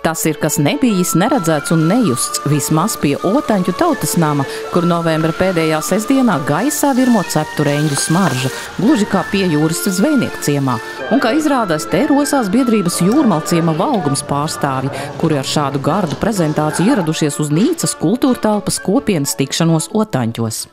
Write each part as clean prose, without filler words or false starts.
Tas ir kas nebijis, neredzēts un nejusts vismaz pie Otaņu tautas nama, kur novembra pēdējā sestdienā gaisā virmo ceptu reņģu smarža, gluži kā pie jūras zvejnieku ciemā. Un kā izrādās, te rosās biedrības Jūrmalciema Valgums pārstāvji, kuri ar šādu gardu prezentāciju ieradušies uz Nīcas kultūra telpas kopienas tikšanos Otaņos.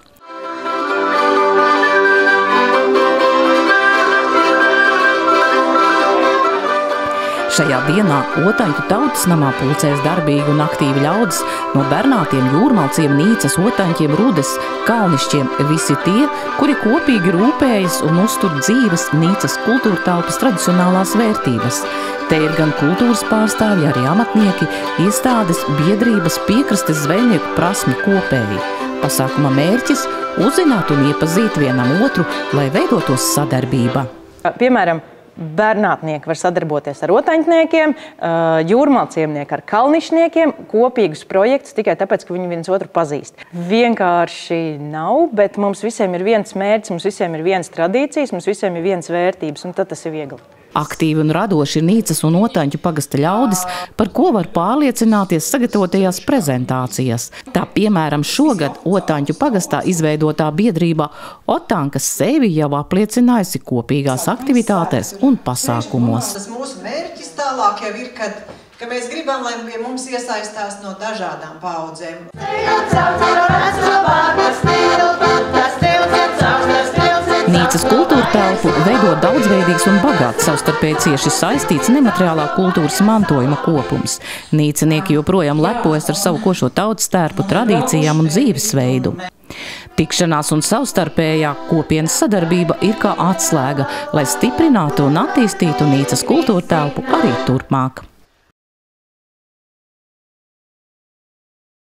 Šajā dienā Otaņu tautas namā pulcēs darbīgi un aktīvi ļaudis no Bernātiem, Jūrmalciem, Nīcas, Otaņiem, Rudes, Kalnišķiem, visi tie, kuri kopīgi rūpējas un uztur dzīves Nīcas kultūra telpas tradicionālās vērtības. Te ir gan kultūras pārstāvji, arī amatnieki, iestādes, biedrības, piekrastes zvejnieku prasmi kopēji. Pasākuma mērķis – uzzināt un iepazīt vienam otru, lai veidotos sadarbība. Piemēram, Bernātnieki var sadarboties ar otaņniekiem, jūrmalciemnieki ar kalnišniekiem, kopīgus projektus tikai tāpēc, ka viņi viens otru pazīst. Vienkārši nav, bet mums visiem ir viens mērķis, mums visiem ir viens tradīcijas, mums visiem ir viens vērtības, un tad tas ir viegli. Aktīvi un radoši ir Nīcas un Otaņu pagasta ļaudis, par ko var pārliecināties sagatavotajās prezentācijās. Tā, piemēram, šogad Otaņu pagastā izveidotā biedrībā Otankas sevi jau apliecinājusi kopīgās aktivitātēs un pasākumos. Tas mūsu mērķis tālāk jau ir, ka mēs gribam, lai pie mums iesaistās no dažādām paudzēm. Nīcas kultūra telpu veido daudzveidīgs un bagāts, savstarpēji cieši saistīts nemateriālā kultūras mantojuma kopums. Nīcinieki joprojām lepojas ar savu košo tautas tērpu, tradīcijām un dzīvesveidu. Tikšanās un savstarpējā kopienas sadarbība ir kā atslēga, lai stiprinātu un attīstītu Nīcas kultūra telpu arī turpmāk.